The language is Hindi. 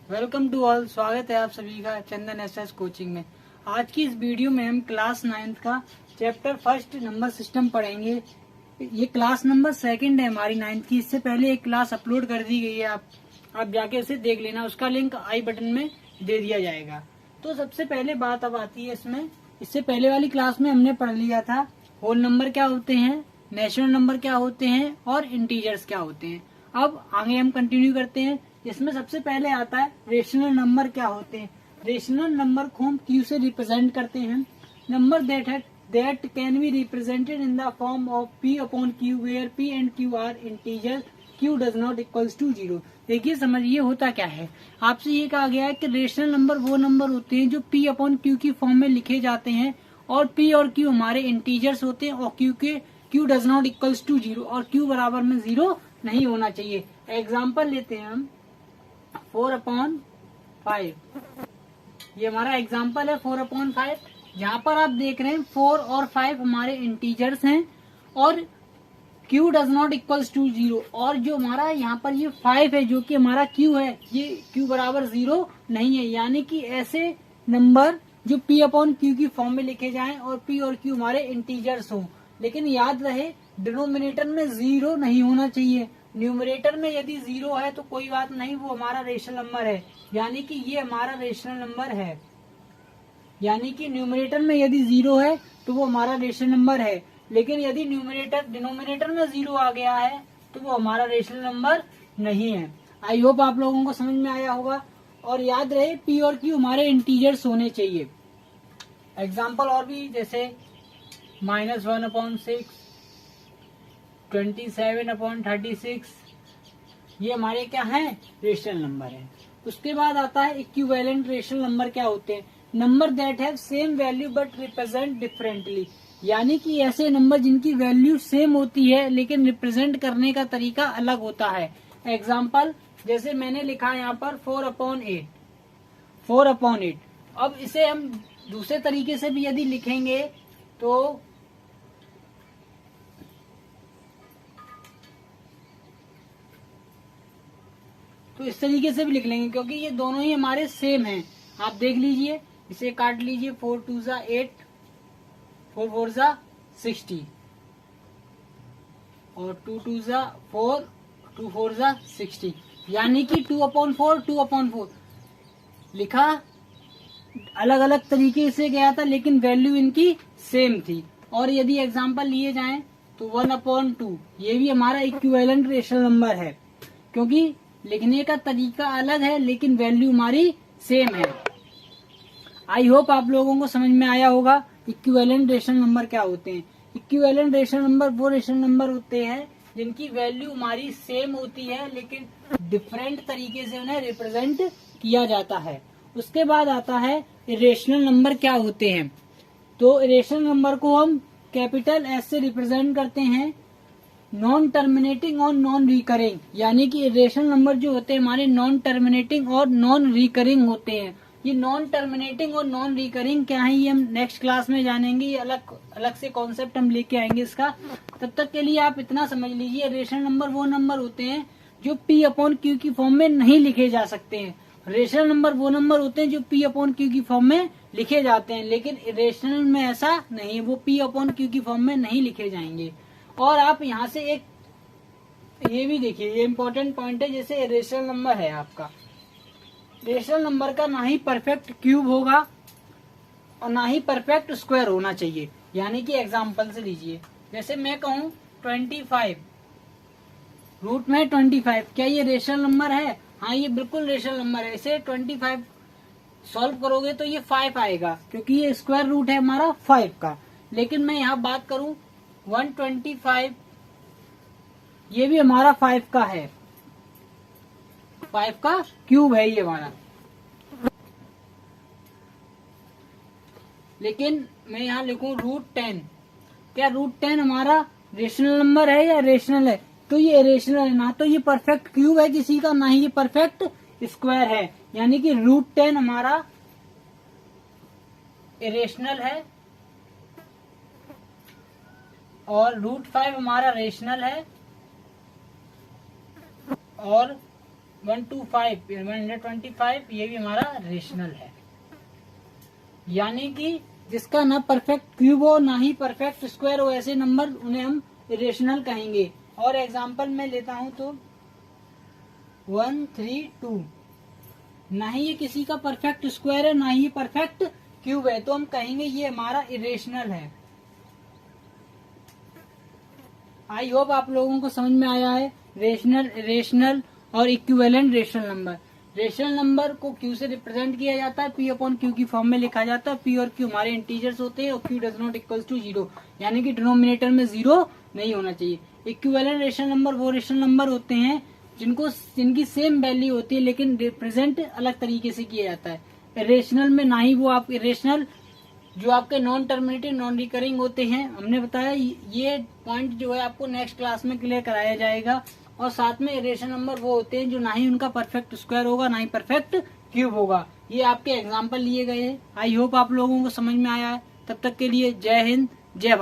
Welcome to all. स्वागत है आप सभी का चंदन एसएस कोचिंग में। आज की इस वीडियो में हम क्लास 9th का चैप्टर फर्स्ट नंबर सिस्टम पढ़ेंगे। ये क्लास नंबर सेकंड है हमारी 9th की। इससे पहले एक क्लास अपलोड कर दी गई है, आप जाके उसे देख लेना। उसका लिंक आई बटन में दे दिया जाएगा। तो सबसे पहले बात अब आती है इसमें, इससे पहले वाली क्लास में हमने पढ़ लिया था होल नंबर क्या होते हैं, नेचुरल नंबर क्या होते हैं और इंटीजर्स क्या होते हैं। अब आगे हम कंटिन्यू करते हैं। इसमें सबसे पहले आता है रेशनल नंबर क्या होते हैं। रेशनल नंबर को हम क्यू से रिप्रेजेंट करते हैं। Number that can be represented in the form of p upon q where p and q are integer q does not equals to 0। देखिए समझिए होता क्या है। आपसे ये कहा गया है कि रेशनल नंबर वो नंबर होते हैं जो p अपॉन q की फॉर्म में लिखे जाते हैं और p और q हमारे इंटीजर्स होते हैं और q does not equals to 0 और q बराबर में 0 नहीं होना चाहिए। एग्जाम्पल लेते हैं हम 4/5। ये हमारा एग्जाम्पल है 4/5, जहाँ पर आप देख रहे हैं 4 और 5 हमारे इंटीजर्स हैं और q does not equals to 0 और जो हमारा यहाँ पर ये 5 है जो कि हमारा q है, ये q बराबर 0 नहीं है। यानी कि ऐसे नंबर जो p अपॉन q की फॉर्म में लिखे जाएं और p और q हमारे इंटीजर्स हों, लेकिन याद रहे डिनोमिनेटर में 0 नहीं होना चाहिए। न्यूमरेटर में यदि 0 है तो कोई बात नहीं, वो हमारा रेशनल नंबर है। यानी कि ये हमारा रेशनल नंबर है। यानी कि न्यूमरेटर में यदि 0 है तो वो हमारा रेशनल नंबर है, लेकिन यदि डिनोमिनेटर में 0 आ गया है तो वो हमारा रेशनल नंबर नहीं है। आई होप आप लोगों को समझ में आया होगा। और याद रहे p और q हमारे इंटीजर्स होने चाहिए। एग्जाम्पल और भी, जैसे -1/6, 27/36, ये हमारे क्या हैं, रेशनल नंबर है। उसके बाद आता है इक्विवेलेंट रेशनल नंबर क्या होते हैं। Number that have same value but represent differently. यानी कि ऐसे नंबर जिनकी वैल्यू सेम होती है लेकिन रिप्रेजेंट करने का तरीका अलग होता है। एग्जाम्पल जैसे मैंने लिखा है यहाँ पर 4/8, 4/8। अब इसे हम दूसरे तरीके से भी यदि लिखेंगे तो इस तरीके से भी लिख लेंगे, क्योंकि ये दोनों ही हमारे सेम हैं। आप देख लीजिए, इसे काट लीजिए, 4×2=8, 4×4=60 और 2×2=4, 2×4=60। यानी कि 2/4, 2/4 लिखा अलग अलग तरीके से गया था लेकिन वैल्यू इनकी सेम थी। और यदि एग्जांपल लिए जाएं तो 1/2, ये भी हमारा इक्विवेलेंट रेशनल नंबर है, क्योंकि लिखने का तरीका अलग है लेकिन वैल्यू हमारी सेम है। आई होप आप लोगों को समझ में आया होगा इक्विवेलेंट रेशनल नंबर क्या होते हैं। इक्विवेलेंट रेशनल नंबर वो रेशनल नंबर होते हैं जिनकी वैल्यू हमारी सेम होती है लेकिन डिफरेंट तरीके से उन्हें रिप्रेजेंट किया जाता है। उसके बाद आता है इरेशनल नंबर क्या होते हैं। तो इरेशनल नंबर को हम कैपिटल एस से रिप्रेजेंट करते हैं, नॉन टर्मिनेटिंग और नॉन रिकरिंग। यानी कि इरेशनल नंबर जो होते हैं हमारे नॉन टर्मिनेटिंग और नॉन रिकरिंग होते हैं। ये नॉन टर्मिनेटिंग और नॉन रिकरिंग क्या है ये हम नेक्स्ट क्लास में जानेंगे। ये अलग से कॉन्सेप्ट हम लेके आएंगे इसका। तब तक के लिए आप इतना समझ लीजिए, रेशनल नंबर वो नंबर होते हैं जो p अपॉन q की फॉर्म में नहीं लिखे जा सकते हैं। रेशनल नंबर वो नंबर होते हैं जो p अपॉन q की फॉर्म में लिखे जाते हैं, लेकिन रेशनल में ऐसा नहीं है, वो p अपॉन q की फॉर्म में नहीं लिखे जाएंगे। और आप यहाँ से एक ये भी देखिए, ये इंपॉर्टेंट पॉइंट है। जैसे रेशनल नंबर है आपका, रेशनल नंबर का ना ही परफेक्ट क्यूब होगा और ना ही परफेक्ट स्क्वायर होना चाहिए। यानी कि एग्जांपल से लीजिए, जैसे मैं कहूँ 25, रूट में 25, क्या ये रेशनल नंबर है? हाँ, ये बिल्कुल रेशनल नंबर है। इसे 25 सॉल्व करोगे तो ये 5 आएगा, क्योंकि ये स्क्वायर रूट है हमारा 5 का। लेकिन मैं यहाँ बात करूँ 125, ये भी हमारा 5 का है, 5 का क्यूब है ये हमारा। लेकिन मैं यहाँ लिखूं √10, क्या √10 हमारा रेशनल नंबर है या रेशनल है? तो ये रेशनल है। ना तो ये परफेक्ट क्यूब है किसी का, ना ही ये परफेक्ट स्क्वायर है। यानी कि √10 हमारा इरेशनल है और √5 हमारा रेशनल है और 125 ये भी हमारा रेशनल है। यानी कि जिसका ना परफेक्ट क्यूब हो ना ही परफेक्ट स्क्वायर हो, ऐसे नंबर उन्हें हम इरेशनल कहेंगे। और एग्जांपल मैं लेता हूं तो 1 3 2, ना ही ये किसी का परफेक्ट स्क्वायर है ना ही परफेक्ट क्यूब है, तो हम कहेंगे ये हमारा इरेशनल है। आई होप आप लोगों को समझ में आया है रेशनल, रेशनल और equivalent rational number. Rational number को क्यू से रिप्रेजेंट किया जाता है, पी अपॉन क्यू की फॉर्म में लिखा जाता है। पी और क्यू हमारे इंटीजर्स होते हैं और Q does not equals to 0, यानी कि डिनोमिनेटर में 0 नहीं होना चाहिए। इक्विवेलेंट रेशनल नंबर वो रेशनल नंबर होते हैं जिनकी सेम वैल्यू होती है लेकिन रिप्रेजेंट अलग तरीके से किया जाता है। रेशनल में ना ही वो आप रेशनल जो आपके नॉन टर्मिनेटिव नॉन रिकरिंग होते हैं, हमने बताया ये पॉइंट जो है आपको नेक्स्ट क्लास में क्लियर कराया जाएगा। और साथ में रेशनल नंबर वो होते हैं जो ना ही उनका परफेक्ट स्क्वायर होगा ना ही परफेक्ट क्यूब होगा। ये आपके एग्जाम्पल लिए गए हैं। आई होप आप लोगों को समझ में आया है। तब तक के लिए जय हिंद, जय भारत।